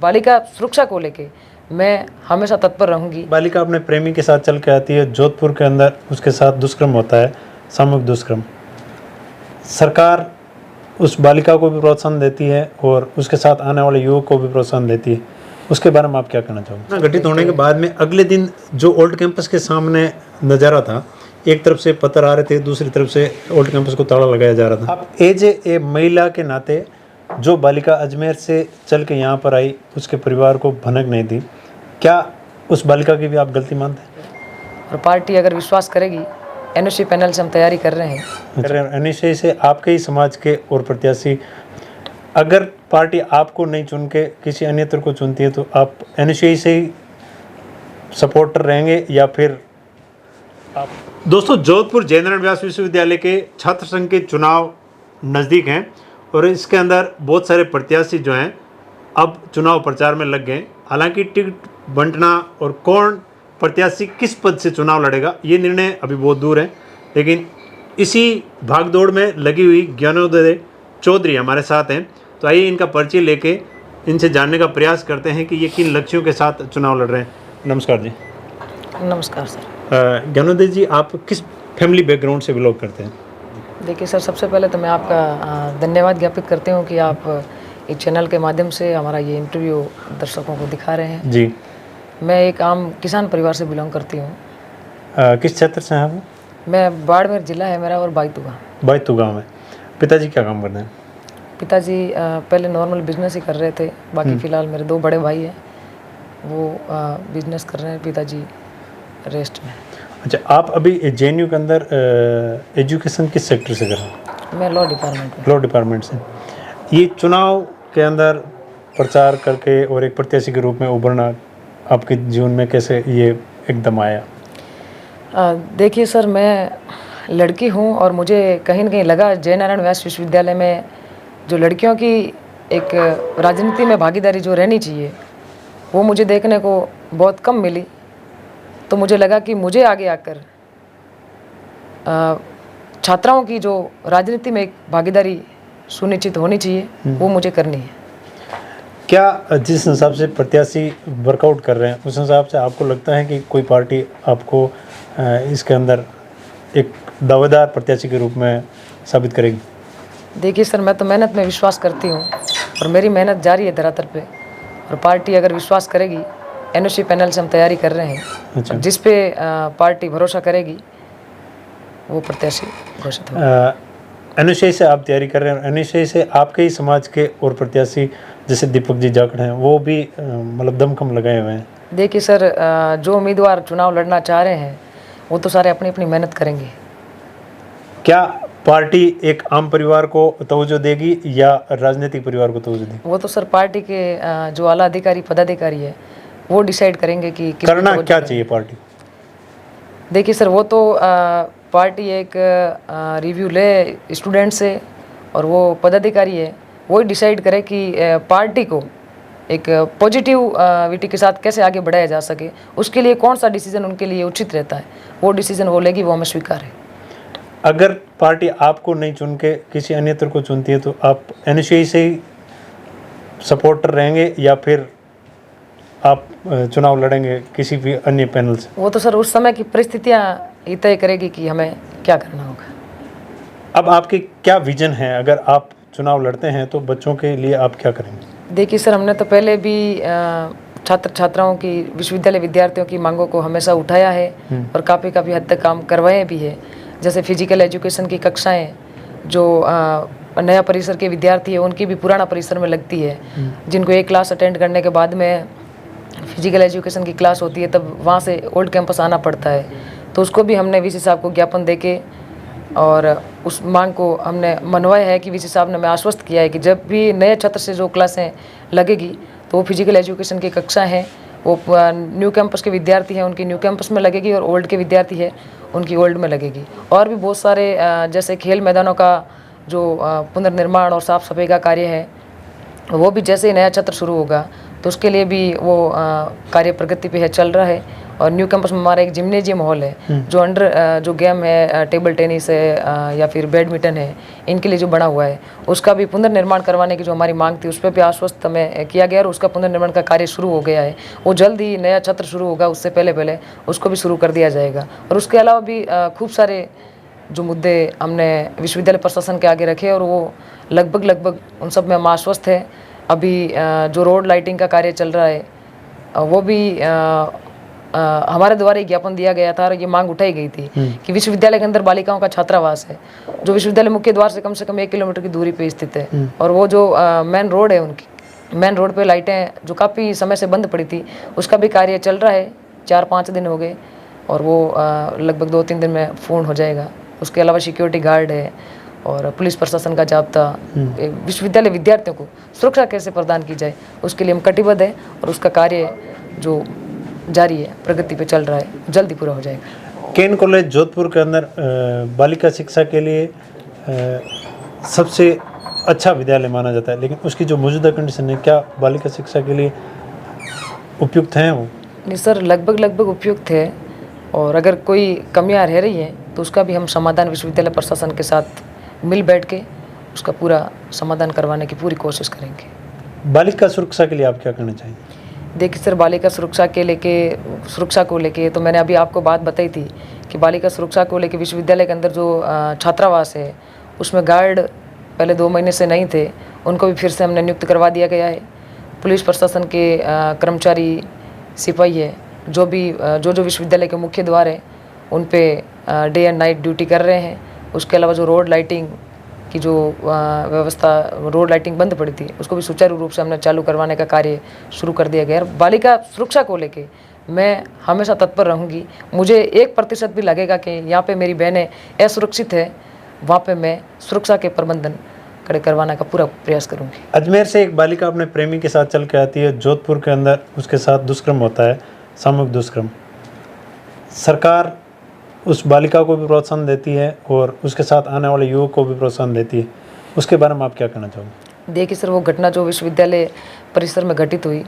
बालिका सुरक्षा को लेके मैं हमेशा तत्पर रहूंगी। बालिका अपने प्रेमी के साथ चल के आती है जोधपुर के अंदर, उसके साथ दुष्कर्म होता है, सामूहिक दुष्कर्म। सरकार उस बालिका को भी प्रोत्साहन देती है और उसके साथ आने वाले युवक को भी प्रोत्साहन देती है, उसके बारे में आप क्या कहना चाहोगे? घटित होने के बाद में अगले दिन जो ओल्ड कैंपस के सामने नज़ारा था, एक तरफ से पत्थर आ रहे थे, दूसरी तरफ से ओल्ड कैंपस को ताला लगाया जा रहा था। आप एज ए महिला के नाते जो बालिका अजमेर से चल के यहाँ पर आई, उसके परिवार को भनक नहीं दी, क्या उस बालिका की भी आप गलती मानते हैं? और पार्टी अगर विश्वास करेगी, एनओसी पैनल से हम तैयारी कर रहे हैं। एनओसी से आपके ही समाज के और प्रत्याशी, अगर पार्टी आपको नहीं चुन के किसी अन्यत्र को चुनती है तो आप एनओसी से ही सपोर्टर रहेंगे या फिर आप? दोस्तों, जोधपुर जयनारायण व्यास विश्वविद्यालय के छात्र संघ के चुनाव नज़दीक हैं और इसके अंदर बहुत सारे प्रत्याशी जो हैं अब चुनाव प्रचार में लग गए। हालांकि टिकट बंटना और कौन प्रत्याशी किस पद से चुनाव लड़ेगा ये निर्णय अभी बहुत दूर है, लेकिन इसी भागदौड़ में लगी हुई ज्ञानोदय चौधरी हमारे साथ हैं। तो आइए इनका परिचय लेके इनसे जानने का प्रयास करते हैं कि ये किन लक्ष्यों के साथ चुनाव लड़ रहे हैं। नमस्कार जी। नमस्कार सर। ज्ञानोदय जी, आप किस फैमिली बैकग्राउंड से बिलोंग करते हैं? देखिए सर, सबसे पहले तो मैं आपका धन्यवाद ज्ञापित करती हूँ कि आप इस चैनल के माध्यम से हमारा ये इंटरव्यू दर्शकों को दिखा रहे हैं। जी। मैं एक आम किसान परिवार से बिलोंग करती हूँ। किस क्षेत्र से हैं आप? मैं बाड़मेर जिला है मेरा और बायतू गाँव में। पिताजी क्या काम करते हैं? पिताजी पहले नॉर्मल बिजनेस ही कर रहे थे, बाकी फ़िलहाल मेरे 2 बड़े भाई हैं, वो बिजनेस कर रहे हैं, पिताजी रेस्ट में। अच्छा, आप अभी जेएनयू के अंदर एजुकेशन किस सेक्टर से कर रहे हैं? मैं लॉ डिपार्टमेंट में। लॉ डिपार्टमेंट से। ये चुनाव के अंदर प्रचार करके और एक प्रत्याशी के रूप में उभरना आपके जीवन में कैसे ये एकदम आया? देखिए सर, मैं लड़की हूँ और मुझे कहीं न कहीं लगा जयनारायण व्यास विश्वविद्यालय में जो लड़कियों की एक राजनीति में भागीदारी जो रहनी चाहिए वो मुझे देखने को बहुत कम मिली। तो मुझे लगा कि मुझे आगे आकर छात्राओं की जो राजनीति में एक भागीदारी सुनिश्चित होनी चाहिए वो मुझे करनी है। क्या जिस हिसाब से प्रत्याशी वर्कआउट कर रहे हैं उस हिसाब से आपको लगता है कि कोई पार्टी आपको इसके अंदर एक दावेदार प्रत्याशी के रूप में साबित करेगी? देखिए सर, मैं तो मेहनत में विश्वास करती हूँ और मेरी मेहनत जारी है धरातल पे, और पार्टी अगर विश्वास करेगी, एनओसी पैनल से हम तैयारी कर रहे हैं। अच्छा। जिस पे पार्टी भरोसा करेगी वो प्रत्याशी घोषित होगा। एनओसी से आप तैयारी कर रहे हैं, एनओसी से आपके ही समाज के और प्रत्याशी जैसे दीपक जी जाखड़ हैं वो भी मतलब दमखम लगाए हुए हैं? देखिए सर, जो उम्मीदवार चुनाव लड़ना चाह रहे हैं वो तो सारे अपनी अपनी मेहनत करेंगे। क्या पार्टी एक आम परिवार को तवज्जो देगी या राजनीतिक परिवार को तवज्जो देगी? वो तो सर पार्टी के जो आला अधिकारी पदाधिकारी है वो डिसाइड करेंगे कि करना क्या चाहिए पार्टी। देखिए सर, वो तो पार्टी एक रिव्यू ले स्टूडेंट से और वो पदाधिकारी है वो डिसाइड करे कि पार्टी को एक पॉजिटिविटी के साथ कैसे आगे बढ़ाया जा सके, उसके लिए कौन सा डिसीजन उनके लिए उचित रहता है वो डिसीजन वो लेगी, वो हमें स्वीकार है। अगर पार्टी आपको नहीं चुन के किसी अन्यत्र को चुनती है तो आप एनओसी से ही सपोर्टर रहेंगे या फिर आप चुनाव लड़ेंगे किसी भी अन्य पैनल से? वो तो सर उस समय की परिस्थितियाँ ही तय करेगी कि हमें क्या करना होगा। अब आपकी क्या विजन है? अगर आप चुनाव लड़ते हैं तो बच्चों के लिए आप क्या करेंगे? देखिए सर, हमने तो पहले भी छात्र छात्राओं की, विश्वविद्यालय विद्यार्थियों की मांगों को हमेशा उठाया है और काफ़ी हद तक काम करवाए भी है। जैसे फिजिकल एजुकेशन की कक्षाएं जो नया परिसर के विद्यार्थी है उनकी भी पुराना परिसर में लगती है, जिनको एक क्लास अटेंड करने के बाद में फिजिकल एजुकेशन की क्लास होती है तब वहाँ से ओल्ड कैंपस आना पड़ता है। तो उसको भी हमने वीसी साहब को ज्ञापन देके और उस मांग को हमने मनवाया है कि वीसी साहब ने हमें आश्वस्त किया है कि जब भी नए छात्र से जो क्लासें लगेगी तो वो फिजिकल एजुकेशन की कक्षा हैं वो न्यू कैंपस के विद्यार्थी हैं उनकी न्यू कैंपस में लगेगी और ओल्ड के विद्यार्थी है उनकी ओल्ड में लगेगी। और भी बहुत सारे जैसे खेल मैदानों का जो पुनर्निर्माण और साफ़ सफाई का कार्य है वो भी जैसे ही नया छात्र शुरू होगा तो उसके लिए भी वो कार्य प्रगति पे है, चल रहा है और न्यू कैंपस में हमारा एक जिम्नेजियम हॉल है जो जो गेम है टेबल टेनिस है या फिर बैडमिंटन है, इनके लिए जो बना हुआ है उसका भी पुनर्निर्माण करवाने की जो हमारी मांग थी उस पर भी आश्वस्त हमें किया गया और उसका पुनर्निर्माण का कार्य शुरू हो गया है। वो जल्द ही नया छात्र शुरू होगा, उससे पहले उसको भी शुरू कर दिया जाएगा। और उसके अलावा भी खूब सारे जो मुद्दे हमने विश्वविद्यालय प्रशासन के आगे रखे और वो लगभग उन सब में हम आश्वस्त है। अभी जो रोड लाइटिंग का कार्य चल रहा है वो भी हमारे द्वारा एक ज्ञापन दिया गया था और ये मांग उठाई गई थी कि विश्वविद्यालय के अंदर बालिकाओं का छात्रावास है जो विश्वविद्यालय मुख्य द्वार से कम 1 किलोमीटर की दूरी पे स्थित है और वो जो मेन रोड है उनकी मेन रोड पे लाइटें जो काफ़ी समय से बंद पड़ी थी उसका भी कार्य चल रहा है। 4-5 दिन हो गए और वो लगभग 2-3 दिन में पूर्ण हो जाएगा। उसके अलावा सिक्योरिटी गार्ड है और पुलिस प्रशासन का जाब्ता, विश्वविद्यालय विद्यार्थियों को सुरक्षा कैसे प्रदान की जाए उसके लिए हम कटिबद्ध है और उसका कार्य जो जारी है, प्रगति पे चल रहा है, जल्दी पूरा हो जाएगा। केन कॉलेज जोधपुर के अंदर बालिका शिक्षा के लिए सबसे अच्छा विद्यालय माना जाता है, लेकिन उसकी जो मौजूदा कंडीशन है क्या बालिका शिक्षा के लिए उपयुक्त हैं वो? नहीं सर, लगभग उपयुक्त है और अगर कोई कमियां रह रही हैं तो उसका भी हम समाधान विश्वविद्यालय प्रशासन के साथ मिल बैठ के उसका पूरा समाधान करवाने की पूरी कोशिश करेंगे। बालिका सुरक्षा के लिए आप क्या करना चाहिए? देखिए सर, बालिका सुरक्षा को लेके तो मैंने अभी आपको बात बताई थी कि बालिका सुरक्षा को लेके विश्वविद्यालय के अंदर जो छात्रावास है उसमें गार्ड पहले 2 महीने से नहीं थे, उनको भी फिर से हमने नियुक्त करवा दिया गया है। पुलिस प्रशासन के कर्मचारी सिपाही है जो विश्वविद्यालय के मुख्य द्वार है उन पे डे एंड नाइट ड्यूटी कर रहे हैं। उसके अलावा जो रोड लाइटिंग की जो व्यवस्था, रोड लाइटिंग बंद पड़ी थी उसको भी सुचारू रूप से हमने चालू करवाने का कार्य शुरू कर दिया गया। बालिका सुरक्षा को लेके मैं हमेशा तत्पर रहूँगी। मुझे 1% भी लगेगा कि यहाँ पे मेरी बहनें असुरक्षित है, वहाँ पे मैं सुरक्षा के प्रबंधन खड़े करवाने का पूरा प्रयास करूँगी। अजमेर से एक बालिका अपने प्रेमी के साथ चल के आती है, जोधपुर के अंदर उसके साथ दुष्कर्म होता है, सामूहिक दुष्कर्म। सरकार उस बालिका को भी प्रोत्साहन देती है और उसके साथ आने वाले युवक को भी प्रोत्साहन देती है, उसके बारे में आप क्या कहना चाहोगे? देखिए सर, वो घटना जो विश्वविद्यालय परिसर में घटित हुई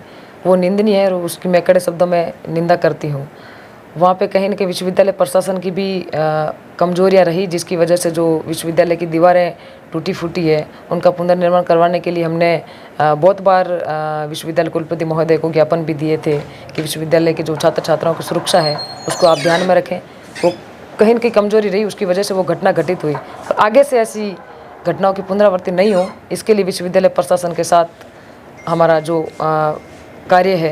वो निंदनीय है और उसकी मैं कड़े शब्दों में निंदा करती हूँ। वहाँ पे कहीं न कहीं विश्वविद्यालय प्रशासन की भी कमजोरियाँ रही, जिसकी वजह से जो विश्वविद्यालय की दीवारें टूटी फूटी है उनका पुनर्निर्माण करवाने के लिए हमने बहुत बार विश्वविद्यालय कुलपति महोदय को ज्ञापन भी दिए थे कि विश्वविद्यालय के जो छात्र छात्राओं की सुरक्षा है उसको आप ध्यान में रखें। वो कहीं न कहीं कमजोरी रही, उसकी वजह से वो घटना घटित हुई। तो आगे से ऐसी घटनाओं की पुनरावृत्ति नहीं हो, इसके लिए विश्वविद्यालय प्रशासन के साथ हमारा जो कार्य है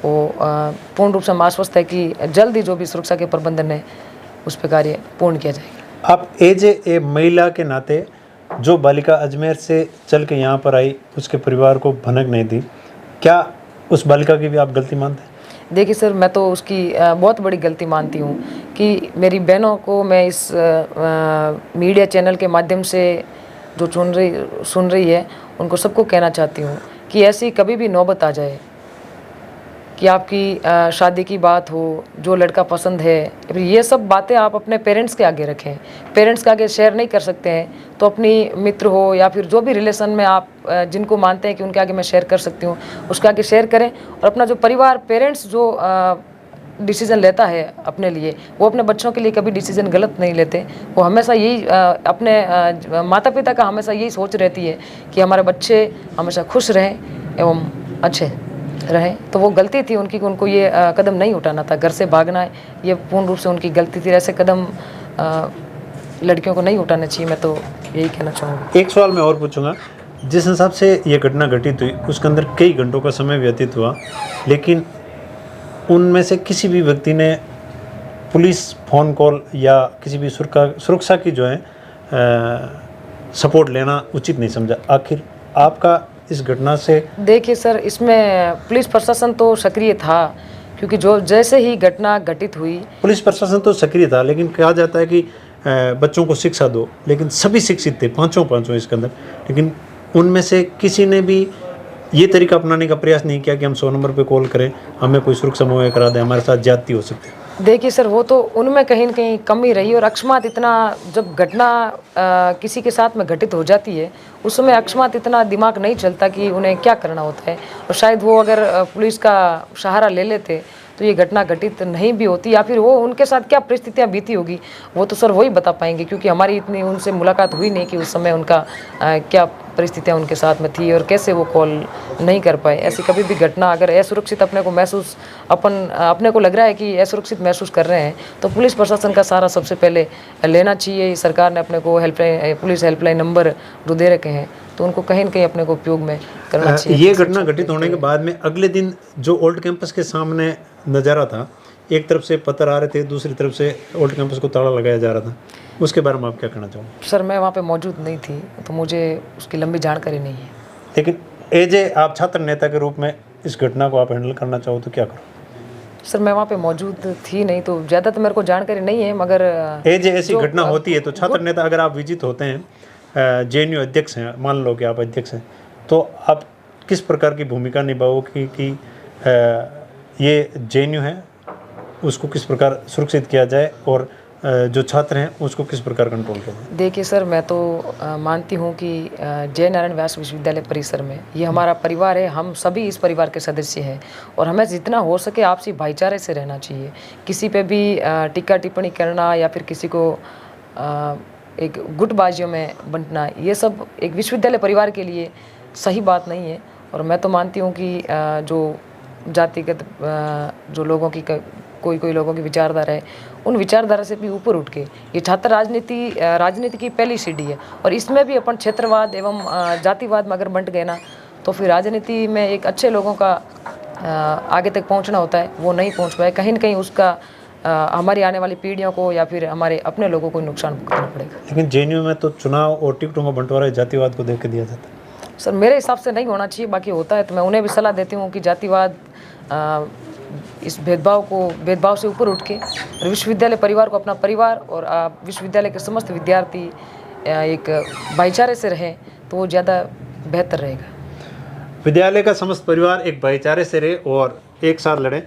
वो पूर्ण रूप से हम आश्वस्त है कि जल्द ही जो भी सुरक्षा के प्रबंधन है उस पर कार्य पूर्ण किया जाएगा। आप एज ए महिला के नाते जो बालिका अजमेर से चल के यहाँ पर आई उसके परिवार को भनक नहीं दी, क्या उस बालिका की भी आप गलती मानते हैं? देखिए सर, मैं तो उसकी बहुत बड़ी गलती मानती हूँ कि मेरी बहनों को मैं इस मीडिया चैनल के माध्यम से जो सुन रही है उनको सबको कहना चाहती हूँ कि ऐसी कभी भी नौबत आ जाए कि आपकी शादी की बात हो, जो लड़का पसंद है, ये सब बातें आप अपने पेरेंट्स के आगे रखें। पेरेंट्स के आगे शेयर नहीं कर सकते हैं तो अपनी मित्र हो या फिर जो भी रिलेशन में आप जिनको मानते हैं कि उनके आगे मैं शेयर कर सकती हूँ उसके आगे शेयर करें। और अपना जो परिवार, पेरेंट्स जो डिसीज़न लेता है अपने लिए, वो अपने बच्चों के लिए कभी डिसीज़न गलत नहीं लेते। वो हमेशा यही अपने माता पिता का हमेशा यही सोच रहती है कि हमारे बच्चे हमेशा खुश रहें एवं अच्छे रहें। तो वो गलती थी उनकी, उनको ये कदम नहीं उठाना था, घर से भागना है, ये पूर्ण रूप से उनकी गलती थी। ऐसे कदम लड़कियों को नहीं उठाने चाहिए, मैं तो यही कहना चाहूँगा। एक सवाल मैं और पूछूंगा, जिस हिसाब से ये घटना घटित हुई उसके अंदर कई घंटों का समय व्यतीत हुआ, लेकिन उनमें से किसी भी व्यक्ति ने पुलिस फ़ोन कॉल या किसी भी सुरक्षा की जो है सपोर्ट लेना उचित नहीं समझा। आखिर आपका इस घटना से? देखिए सर, इसमें पुलिस प्रशासन तो सक्रिय था, क्योंकि जो जैसे ही घटना घटित हुई पुलिस प्रशासन तो सक्रिय था, लेकिन कहा जाता है कि बच्चों को शिक्षा दो, लेकिन सभी शिक्षित थे, पाँचों इसके अंदर, लेकिन उनमें से किसी ने भी ये तरीका अपनाने का प्रयास नहीं किया कि हम 100 नंबर पे कॉल करें, हमें कोई सुरक्षा मुहैया करा दें, हमारे साथ ज्यादती हो सकती है। देखिए सर, वो तो उनमें कहीं न कहीं कमी रही और अकस्मात इतना, जब घटना किसी के साथ में घटित हो जाती है उस समय अकस्मात इतना दिमाग नहीं चलता कि उन्हें क्या करना होता है। और शायद वो अगर पुलिस का सहारा ले लेते तो ये घटना घटित नहीं भी होती, या फिर वो उनके साथ क्या परिस्थितियाँ बीती होगी वो तो सर वही बता पाएंगे, क्योंकि हमारी इतनी उनसे मुलाकात हुई नहीं कि उस समय उनका क्या परिस्थितियाँ उनके साथ में थी और कैसे वो कॉल नहीं कर पाए। ऐसी कभी भी घटना अगर असुरक्षित अपने को महसूस अपने को लग रहा है कि असुरक्षित महसूस कर रहे हैं तो पुलिस प्रशासन का सहारा सबसे पहले लेना चाहिए। सरकार ने अपने को हेल्पलाइन, पुलिस हेल्पलाइन नंबर जो दे रखे हैं तो उनको कहीं न कहीं अपने को उपयोग में करना चाहिए। ये घटना घटित होने के बाद में अगले दिन जो ओल्ड कैंपस के सामने नज़ारा था, एक तरफ से पत्थर आ रहे थे, दूसरी तरफ से ओल्ड कैंपस को ताला लगाया जा रहा था, उसके बारे में आप क्या कहना चाहोगे? सर मैं वहाँ पे मौजूद नहीं थी तो मुझे उसकी लंबी जानकारी नहीं है। लेकिन एज ए आप छात्र नेता के रूप में इस घटना को आप हैंडल करना चाहो तो क्या करो? सर मैं वहाँ पे मौजूद थी नहीं तो ज़्यादा तो मेरे को जानकारी नहीं है, मगर एज ए ऐसी घटना होती है तो छात्र नेता अगर आप विजित होते हैं, जेएनयू अध्यक्ष हैं, मान लो कि आप अध्यक्ष हैं, तो आप किस प्रकार की भूमिका निभाओगे कि ये जेएनयू है उसको किस प्रकार सुरक्षित किया जाए और जो छात्र हैं उसको किस प्रकार कंट्रोल किया जाए? देखिए सर, मैं तो मानती हूँ कि जय नारायण व्यास विश्वविद्यालय परिसर में ये हमारा परिवार है, हम सभी इस परिवार के सदस्य हैं और हमें जितना हो सके आपसी भाईचारे से रहना चाहिए। किसी पे भी टीका टिप्पणी करना या फिर किसी को एक गुटबाजियों में बंटना, ये सब एक विश्वविद्यालय परिवार के लिए सही बात नहीं है। और मैं तो मानती हूँ कि जो जातिगत जो लोगों की कोई लोगों की विचारधारा है, उन विचारधारा से भी ऊपर उठ के ये छात्र राजनीति की पहली सीढ़ी है और इसमें भी अपन क्षेत्रवाद एवं जातिवाद में अगर बंट गए ना तो फिर राजनीति में एक अच्छे लोगों का आगे तक पहुंचना होता है, वो नहीं पहुंच पाए। कहीं न कहीं उसका हमारी आने वाली पीढ़ियों को या फिर हमारे अपने लोगों को नुकसान भुगतना पड़ेगा। लेकिन जेएनयू में तो चुनाव और टिकटों का बंटवारा जातिवाद को देख के दिया जाता है। सर मेरे हिसाब से नहीं होना चाहिए, बाकी होता है तो मैं उन्हें भी सलाह देती हूँ कि जातिवाद इस भेदभाव से ऊपर उठ के विश्वविद्यालय परिवार को अपना परिवार और विश्वविद्यालय के समस्त विद्यार्थी एक भाईचारे से रहें तो वो ज़्यादा बेहतर रहेगा। विद्यालय का समस्त परिवार एक भाईचारे से रहे और एक साथ लड़े।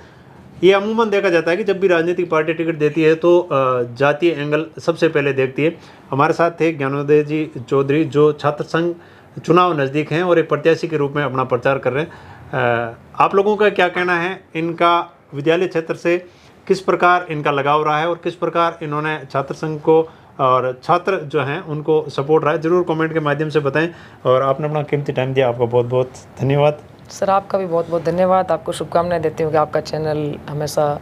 ये अमूमन देखा जाता है कि जब भी राजनीतिक पार्टी टिकट देती है तो जातीय एंगल सबसे पहले देखती है। हमारे साथ थे ज्ञानोदय जी चौधरी जो छात्र संघ चुनाव नज़दीक हैं और एक प्रत्याशी के रूप में अपना प्रचार कर रहे हैं। आप लोगों का क्या कहना है, इनका विद्यालय क्षेत्र से किस प्रकार इनका लगाव रहा है और किस प्रकार इन्होंने छात्र संघ को और छात्र जो हैं उनको सपोर्ट रहा है, ज़रूर कमेंट के माध्यम से बताएं। और आपने अपना कीमती टाइम दिया, आपका बहुत बहुत धन्यवाद। सर आपका भी बहुत बहुत धन्यवाद। आपको शुभकामनाएं देती हूँ कि आपका चैनल हमेशा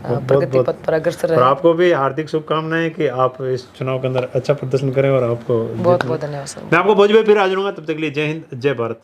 प्रगति पथ पर अग्रसर रहे। और आपको भी हार्दिक शुभकामनाएं कि आप इस चुनाव के अंदर अच्छा प्रदर्शन करें और आपको बहुत बहुत धन्यवाद सर। मैं आपको भोजपुरी फिर हाजिर हूँगा, तब तक के लिए जय हिंद, जय भारत।